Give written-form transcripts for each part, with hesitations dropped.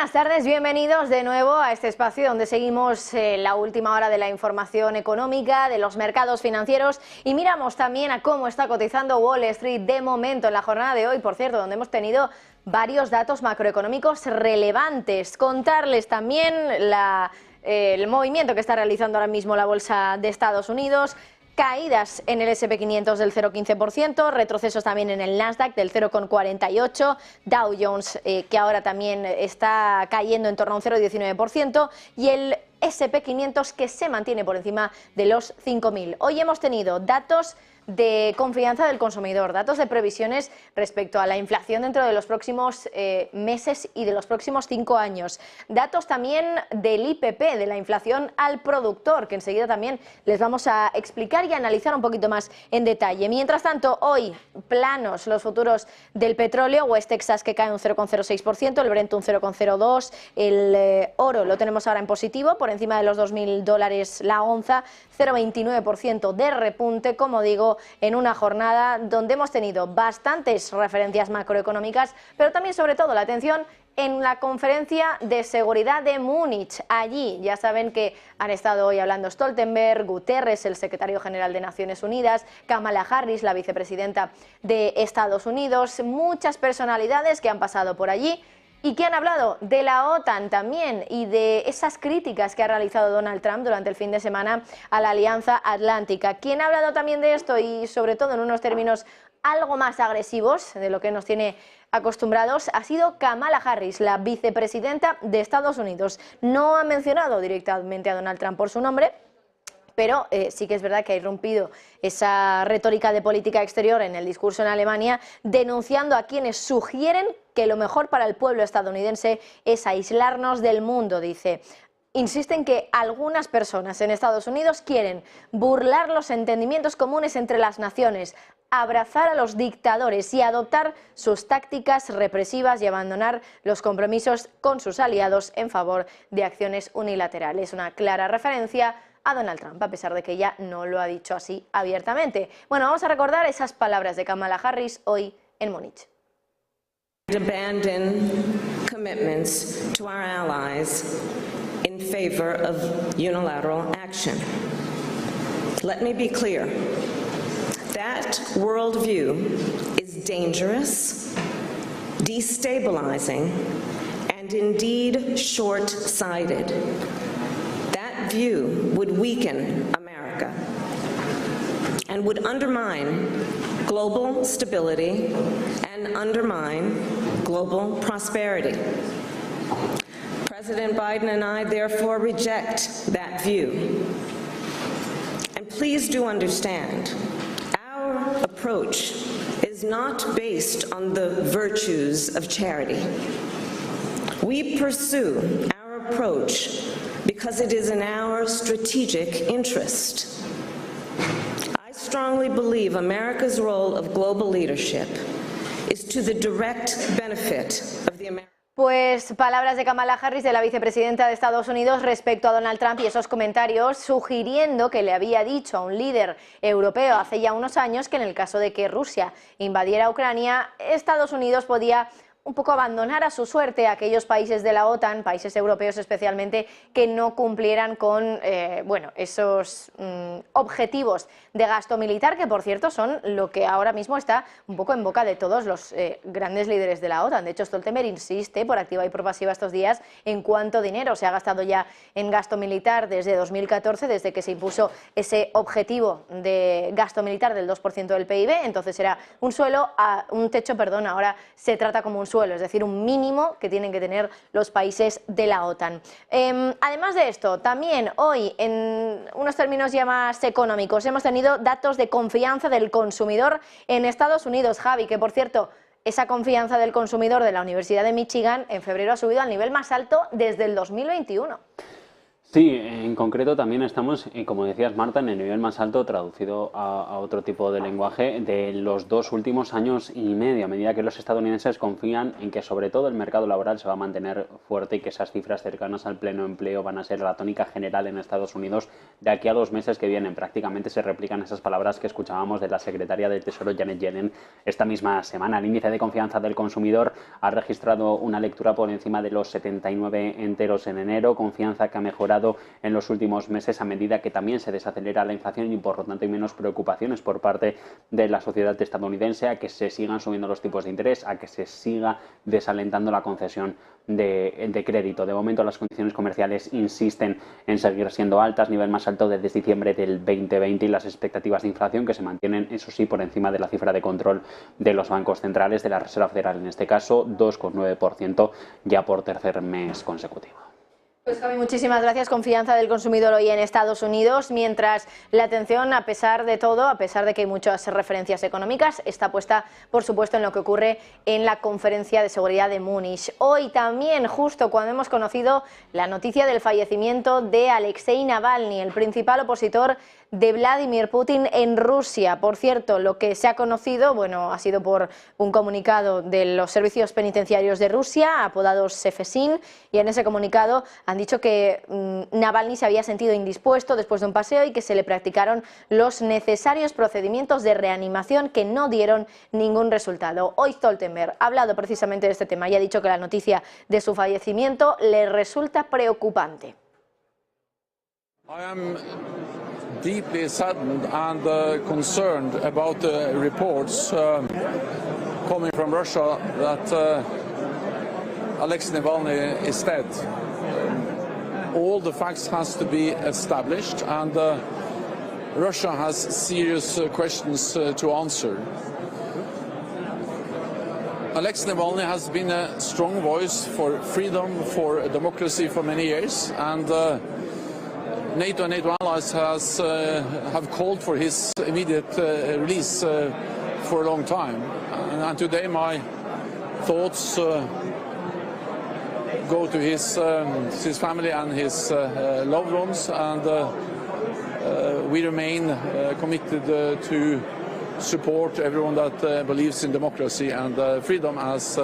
Buenas tardes, bienvenidos de nuevo a este espacio donde seguimos la última hora de la información económica, de los mercados financieros y miramos también a cómo está cotizando Wall Street de momento en la jornada de hoy, por cierto, donde hemos tenido varios datos macroeconómicos relevantes. Contarles también el movimiento que está realizando ahora mismo la bolsa de Estados Unidos. Caídas en el S&P 500 del 0,15%, retrocesos también en el Nasdaq del 0,48%, Dow Jones que ahora también está cayendo en torno a un 0,19% y el S&P 500 que se mantiene por encima de los 5.000. Hoy hemos tenido datos de confianza del consumidor, datos de previsiones respecto a la inflación dentro de los próximos meses y de los próximos 5 años. Datos también del IPP, de la inflación al productor, que enseguida también les vamos a explicar y analizar un poquito más en detalle. Mientras tanto, hoy planos los futuros del petróleo, West Texas que cae un 0,06%, el Brent un 0,02%, el oro lo tenemos ahora en positivo, por encima de los $2.000 la onza, 0,29% de repunte, como digo, en una jornada donde hemos tenido bastantes referencias macroeconómicas, pero también sobre todo la atención en la conferencia de seguridad de Múnich. Allí ya saben que han estado hoy hablando Stoltenberg, Guterres, el secretario general de Naciones Unidas, Kamala Harris, la vicepresidenta de Estados Unidos, muchas personalidades que han pasado por allí y que han hablado de la OTAN también y de esas críticas que ha realizado Donald Trump durante el fin de semana a la Alianza Atlántica. Quien ha hablado también de esto y sobre todo en unos términos algo más agresivos de lo que nos tiene acostumbrados ha sido Kamala Harris, la vicepresidenta de Estados Unidos. No ha mencionado directamente a Donald Trump por su nombre, pero sí que es verdad que ha irrumpido esa retórica de política exterior en el discurso en Alemania, denunciando a quienes sugieren que lo mejor para el pueblo estadounidense es aislarnos del mundo, dice. Insiste en que algunas personas en Estados Unidos quieren burlar los entendimientos comunes entre las naciones, abrazar a los dictadores y adoptar sus tácticas represivas y abandonar los compromisos con sus aliados en favor de acciones unilaterales. Una clara referencia a Donald Trump, a pesar de que ella no lo ha dicho así abiertamente. Bueno, vamos a recordar esas palabras de Kamala Harris hoy en Múnich. Abandon commitments to our allies in favor of unilateral action. Let me be clear. That worldview is dangerous, destabilizing, and indeed short-sighted. That view would weaken America and would undermine global stability and undermine global prosperity. President Biden and I therefore reject that view. And please do understand, our approach is not based on the virtues of charity. We pursue our approach because it is in our strategic interest. I strongly believe America's role of global leadership is to the direct benefit of the American. Pues palabras de Kamala Harris, de la vicepresidenta de Estados Unidos, respecto a Donald Trump y esos comentarios sugiriendo que le había dicho a un líder europeo hace ya unos años que en el caso de que Rusia invadiera Ucrania, Estados Unidos podía un poco abandonar a su suerte a aquellos países de la OTAN, países europeos especialmente, que no cumplieran con esos objetivos de gasto militar, que por cierto son lo que ahora mismo está un poco en boca de todos los grandes líderes de la OTAN. De hecho, Stoltenberg insiste por activa y por pasiva estos días en cuánto dinero se ha gastado ya en gasto militar desde 2014, desde que se impuso ese objetivo de gasto militar del 2% del PIB. Entonces era un techo, ahora se trata como un suelo, es decir, un mínimo que tienen que tener los países de la OTAN. Además de esto, también hoy, en unos términos ya más económicos, hemos tenido datos de confianza del consumidor en Estados Unidos, Javi, que por cierto, esa confianza del consumidor de la Universidad de Michigan en febrero ha subido al nivel más alto desde el 2021. Sí, en concreto también estamos, como decías Marta, en el nivel más alto traducido a otro tipo de lenguaje de los 2 últimos años y medio, a medida que los estadounidenses confían en que sobre todo el mercado laboral se va a mantener fuerte y que esas cifras cercanas al pleno empleo van a ser la tónica general en Estados Unidos de aquí a 2 meses que vienen. Prácticamente se replican esas palabras que escuchábamos de la secretaria del Tesoro Janet Yellen esta misma semana. El índice de confianza del consumidor ha registrado una lectura por encima de los 79 enteros en enero, confianza que ha mejorado en los últimos meses a medida que también se desacelera la inflación y por lo tanto hay menos preocupaciones por parte de la sociedad estadounidense a que se sigan subiendo los tipos de interés, a que se siga desalentando la concesión de crédito. De momento las condiciones comerciales insisten en seguir siendo altas, nivel más alto desde diciembre del 2020 y las expectativas de inflación que se mantienen, eso sí, por encima de la cifra de control de los bancos centrales, de la Reserva Federal en este caso, 2,9% ya por tercer mes consecutivo. Pues Javi, muchísimas gracias. Confianza del consumidor hoy en Estados Unidos, mientras la atención, a pesar de todo, a pesar de que hay muchas referencias económicas, está puesta, por supuesto, en lo que ocurre en la conferencia de seguridad de Múnich. Hoy también, justo cuando hemos conocido la noticia del fallecimiento de Alexei Navalny, el principal opositor de Vladimir Putin en Rusia. Por cierto, lo que se ha conocido, bueno, ha sido por un comunicado de los servicios penitenciarios de Rusia, apodados Sefesin, y en ese comunicado han dicho que Navalny se había sentido indispuesto después de un paseo y que se le practicaron los necesarios procedimientos de reanimación que no dieron ningún resultado. Hoy Stoltenberg ha hablado precisamente de este tema y ha dicho que la noticia de su fallecimiento le resulta preocupante. Deeply saddened and concerned about the reports coming from Russia that Alexei Navalny is dead. All the facts has to be established, and Russia has serious questions to answer. Alexei Navalny has been a strong voice for freedom, for democracy for many years, and NATO and NATO allies have called for his immediate release for a long time. And today my thoughts go to his family and his loved ones, and we remain committed to support everyone that believes in democracy and freedom as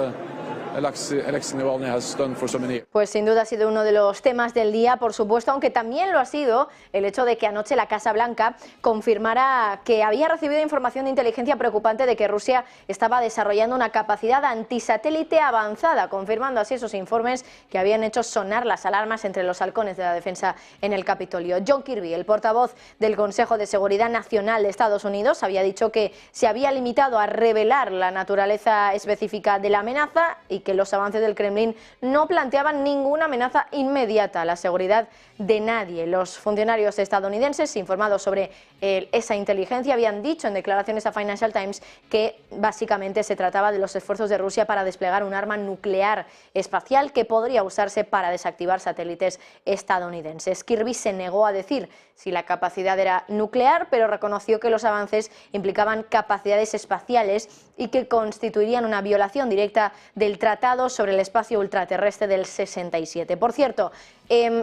Alexei Navalny has done for so many years. Pues sin duda ha sido uno de los temas del día, por supuesto, aunque también lo ha sido el hecho de que anoche la Casa Blanca confirmara que había recibido información de inteligencia preocupante de que Rusia estaba desarrollando una capacidad antisatélite avanzada, confirmando así esos informes que habían hecho sonar las alarmas entre los halcones de la defensa en el Capitolio. John Kirby, el portavoz del Consejo de Seguridad Nacional de Estados Unidos, había dicho que se había limitado a revelar la naturaleza específica de la amenaza y que los avances del Kremlin no planteaban ninguna amenaza inmediata a la seguridad de nadie. Los funcionarios estadounidenses informados sobre esa inteligencia habían dicho en declaraciones a Financial Times que básicamente se trataba de los esfuerzos de Rusia para desplegar un arma nuclear espacial que podría usarse para desactivar satélites estadounidenses. Kirby se negó a decir si la capacidad era nuclear, pero reconoció que los avances implicaban capacidades espaciales y que constituirían una violación directa del Tratado sobre el Espacio Ultraterrestre del 67. Por cierto,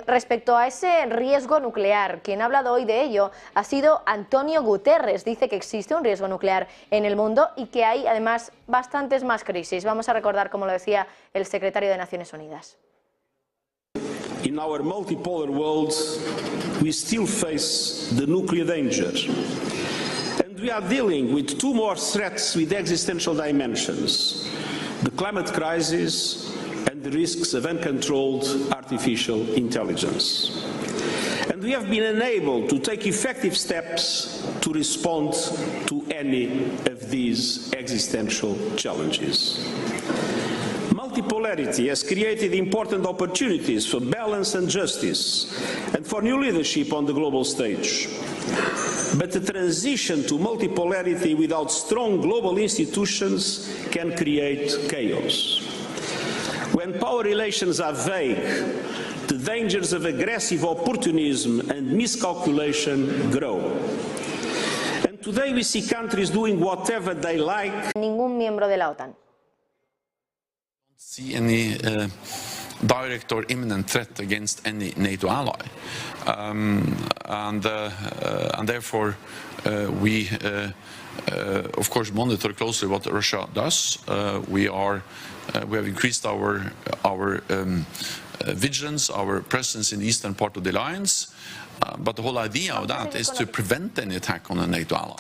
respecto a ese riesgo nuclear, quien ha hablado hoy de ello ha sido Antonio Guterres. Dice que existe un riesgo nuclear en el mundo y que hay además bastantes más crisis. Vamos a recordar, como lo decía el secretario de Naciones Unidas. In our multipolar world, we still face the nuclear danger. And we are dealing with two more threats with existential dimensions: the climate crisis and the risks of uncontrolled artificial intelligence. And we have been unable to take effective steps to respond to any of these existential challenges. Multipolarity has created important opportunities for balance and justice and for new leadership on the global stage. But the transition to multipolarity without strong global institutions can create chaos. When power relations are vague, the dangers of aggressive opportunism and miscalculation grow. And today we see countries doing whatever they like. Ningún miembro de la OTAN. See any direct or imminent threat against any NATO ally, and therefore we of course monitor closely what Russia does. We have increased our vigilance, our presence in the eastern part of the alliance, but the whole idea of that is to prevent any attack on a NATO ally.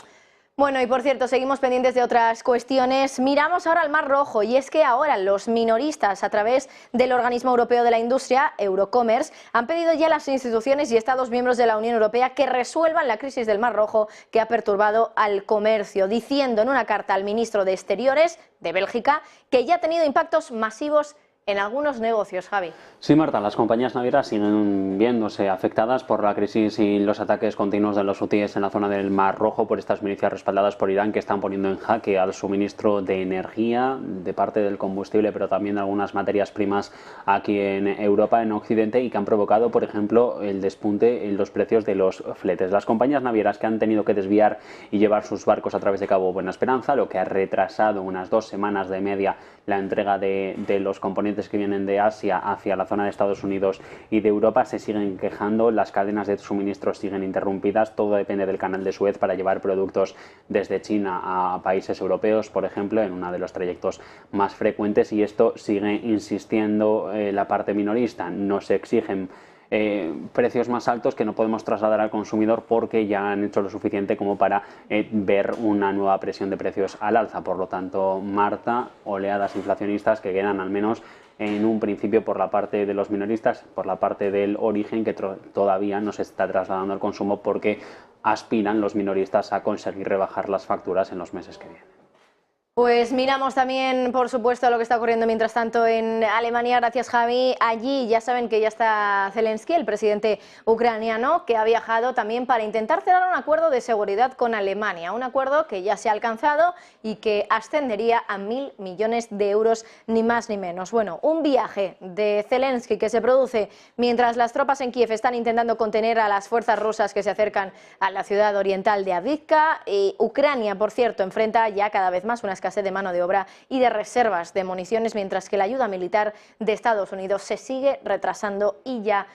Bueno, y por cierto, seguimos pendientes de otras cuestiones. Miramos ahora al Mar Rojo, y es que ahora los minoristas, a través del Organismo Europeo de la Industria, Eurocommerce, han pedido ya a las instituciones y Estados miembros de la Unión Europea que resuelvan la crisis del Mar Rojo que ha perturbado al comercio, diciendo en una carta al ministro de Exteriores de Bélgica que ya ha tenido impactos masivos en algunos negocios, Javi. Sí, Marta, las compañías navieras siguen viéndose afectadas por la crisis y los ataques continuos de los hutíes en la zona del Mar Rojo por estas milicias respaldadas por Irán, que están poniendo en jaque al suministro de energía, de parte del combustible, pero también de algunas materias primas aquí en Europa, en Occidente, y que han provocado, por ejemplo, el despunte en los precios de los fletes. Las compañías navieras que han tenido que desviar y llevar sus barcos a través de Cabo Buena Esperanza, lo que ha retrasado unas 2 semanas de media la entrega de los componentes que vienen de Asia hacia la zona de Estados Unidos y de Europa, se siguen quejando. Las cadenas de suministro siguen interrumpidas. Todo depende del canal de Suez para llevar productos desde China a países europeos, por ejemplo, en uno de los trayectos más frecuentes, y esto sigue insistiendo la parte minorista. Nos exigen precios más altos que no podemos trasladar al consumidor porque ya han hecho lo suficiente como para ver una nueva presión de precios al alza. Por lo tanto, Marta, oleadas inflacionistas que quedan al menos en un principio por la parte de los minoristas, por la parte del origen, que todavía no se está trasladando al consumo porque aspiran los minoristas a conseguir rebajar las facturas en los meses que vienen. Pues miramos también, por supuesto, lo que está ocurriendo mientras tanto en Alemania. Gracias, Javi. Allí ya saben que ya está Zelensky, el presidente ucraniano, que ha viajado también para intentar cerrar un acuerdo de seguridad con Alemania. Un acuerdo que ya se ha alcanzado y que ascendería a 1.000 millones de euros, ni más ni menos. Bueno, un viaje de Zelensky que se produce mientras las tropas en Kiev están intentando contener a las fuerzas rusas que se acercan a la ciudad oriental de Avdiivka. Ucrania, por cierto, enfrenta ya cada vez más una escasez de mano de obra y de reservas de municiones, mientras que la ayuda militar de Estados Unidos se sigue retrasando y ya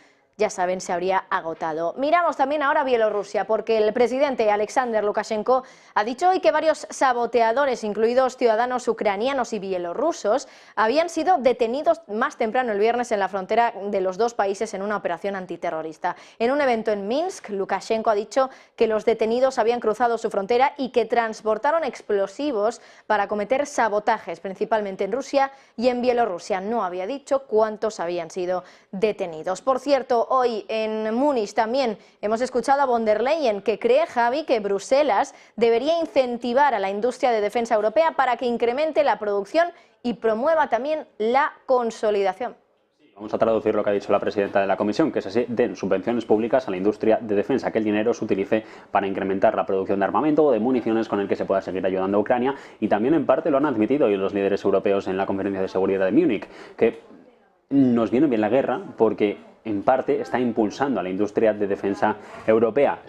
saben, se habría agotado. Miramos también ahora a Bielorrusia, porque el presidente Alexander Lukashenko ha dicho hoy que varios saboteadores, incluidos ciudadanos ucranianos y bielorrusos, habían sido detenidos más temprano el viernes en la frontera de los dos países en una operación antiterrorista. En un evento en Minsk, Lukashenko ha dicho que los detenidos habían cruzado su frontera y que transportaron explosivos para cometer sabotajes, principalmente en Rusia y en Bielorrusia. No había dicho cuántos habían sido detenidos. Por cierto, hoy en Múnich también hemos escuchado a von der Leyen, que cree, Javi, que Bruselas debería incentivar a la industria de defensa europea para que incremente la producción y promueva también la consolidación. Vamos a traducir lo que ha dicho la presidenta de la Comisión, que es así: den subvenciones públicas a la industria de defensa, que el dinero se utilice para incrementar la producción de armamento o de municiones con el que se pueda seguir ayudando a Ucrania. Y también en parte lo han admitido hoy los líderes europeos en la conferencia de seguridad de Múnich, que nos viene bien la guerra porque en parte está impulsando a la industria de defensa europea.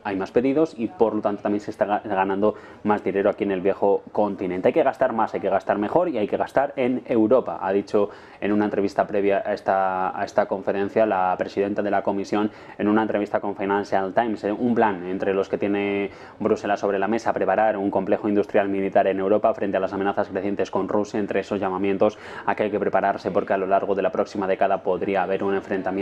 Hay más pedidos y por lo tanto también se está ganando más dinero aquí en el viejo continente. Hay que gastar más, hay que gastar mejor y hay que gastar en Europa, ha dicho en una entrevista previa a esta conferencia la presidenta de la Comisión, en una entrevista con Financial Times. Un plan entre los que tiene Bruselas sobre la mesa: preparar un complejo industrial militar en Europa frente a las amenazas crecientes con Rusia. Entre esos llamamientos a que hay que prepararse porque a lo largo de la próxima década podría haber un enfrentamiento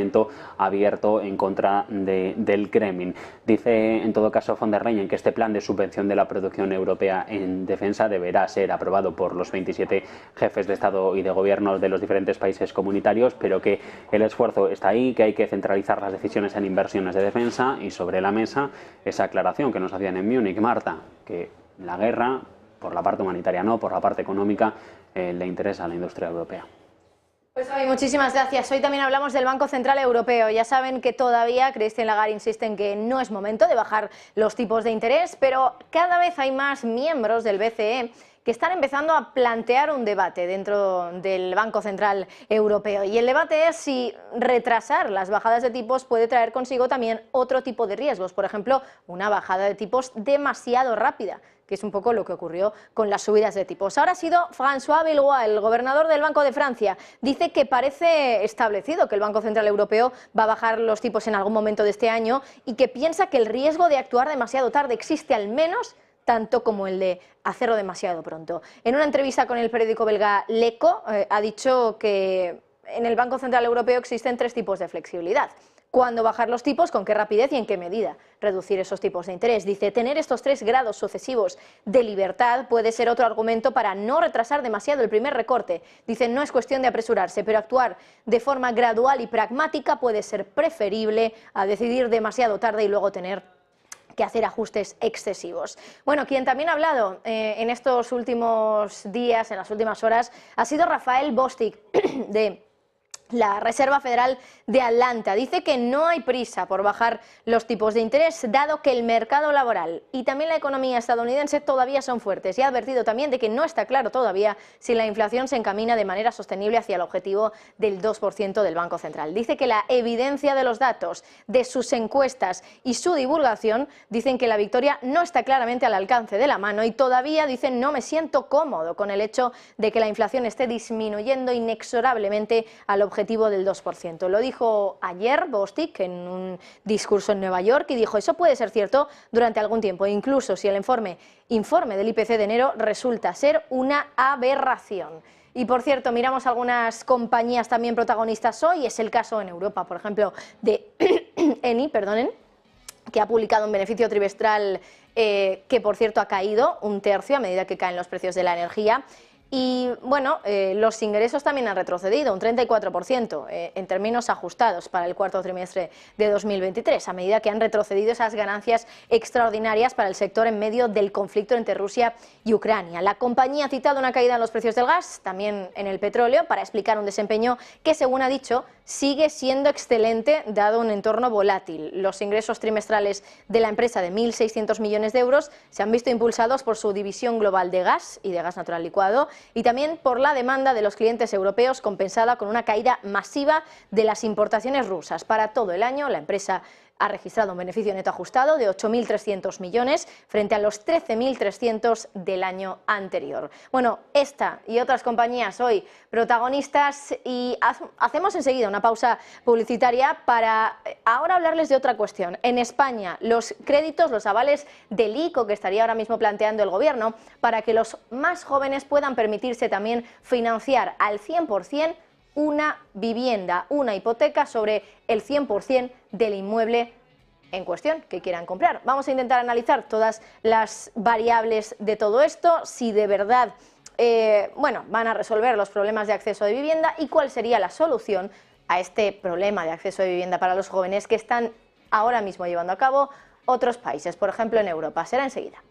abierto en contra del Kremlin. Dice en todo caso von der Leyen que este plan de subvención de la producción europea en defensa deberá ser aprobado por los 27 jefes de Estado y de Gobierno de los diferentes países comunitarios, pero que el esfuerzo está ahí, que hay que centralizar las decisiones en inversiones de defensa. Y sobre la mesa esa aclaración que nos hacían en Múnich, Marta, que la guerra, por la parte humanitaria no, por la parte económica, le interesa a la industria europea. Pues Javi, muchísimas gracias. Hoy también hablamos del Banco Central Europeo. Ya saben que todavía Christine Lagarde insiste en que no es momento de bajar los tipos de interés, pero cada vez hay más miembros del BCE que están empezando a plantear un debate dentro del Banco Central Europeo. Y el debate es si retrasar las bajadas de tipos puede traer consigo también otro tipo de riesgos. Por ejemplo, una bajada de tipos demasiado rápida, que es un poco lo que ocurrió con las subidas de tipos. Ahora ha sido François Villeroy, el gobernador del Banco de Francia. Dice que parece establecido que el Banco Central Europeo va a bajar los tipos en algún momento de este año y que piensa que el riesgo de actuar demasiado tarde existe al menos tanto como el de hacerlo demasiado pronto. En una entrevista con el periódico belga L'Echo ha dicho que en el Banco Central Europeo existen 3 tipos de flexibilidad. ¿Cuándo bajar los tipos? ¿Con qué rapidez y en qué medida reducir esos tipos de interés? Dice, tener estos 3 grados sucesivos de libertad puede ser otro argumento para no retrasar demasiado el primer recorte. Dice, no es cuestión de apresurarse, pero actuar de forma gradual y pragmática puede ser preferible a decidir demasiado tarde y luego tener que hacer ajustes excesivos. Bueno, quien también ha hablado en estos últimos días, en las últimas horas, ha sido Raphael Bostic, de la Reserva Federal de Atlanta. Dice que no hay prisa por bajar los tipos de interés, dado que el mercado laboral y también la economía estadounidense todavía son fuertes, y ha advertido también de que no está claro todavía si la inflación se encamina de manera sostenible hacia el objetivo del 2% del Banco Central. Dice que la evidencia de los datos, de sus encuestas y su divulgación dicen que la victoria no está claramente al alcance de la mano, y todavía dicen, no me siento cómodo con el hecho de que la inflación esté disminuyendo inexorablemente al objetivo del 2%. Lo dijo ayer Bostic en un discurso en Nueva York y dijo, eso puede ser cierto durante algún tiempo, incluso si el informe del IPC de enero resulta ser una aberración. Y por cierto, miramos algunas compañías también protagonistas hoy. Es el caso en Europa, por ejemplo, de Eni, que ha publicado un beneficio trimestral que, por cierto, ha caído 1/3 a medida que caen los precios de la energía. Y bueno, los ingresos también han retrocedido un 34% en términos ajustados para el cuarto trimestre de 2023, a medida que han retrocedido esas ganancias extraordinarias para el sector en medio del conflicto entre Rusia y Ucrania. La compañía ha citado una caída en los precios del gas, también en el petróleo, para explicar un desempeño que, según ha dicho, sigue siendo excelente dado un entorno volátil. Los ingresos trimestrales de la empresa de 1.600 millones de euros se han visto impulsados por su división global de gas y de gas natural licuado, y también por la demanda de los clientes europeos, compensada con una caída masiva de las importaciones rusas. Para todo el año, la empresa ha registrado un beneficio neto ajustado de 8.300 millones frente a los 13.300 del año anterior. Bueno, esta y otras compañías hoy protagonistas, y hacemos enseguida una pausa publicitaria para ahora hablarles de otra cuestión. En España, los créditos, los avales del ICO que estaría ahora mismo planteando el Gobierno para que los más jóvenes puedan permitirse también financiar al 100% una vivienda, una hipoteca sobre el 100% del inmueble en cuestión que quieran comprar. Vamos a intentar analizar todas las variables de todo esto, si de verdad van a resolver los problemas de acceso de vivienda y cuál sería la solución a este problema de acceso de vivienda para los jóvenes que están ahora mismo llevando a cabo otros países, por ejemplo en Europa. Será enseguida.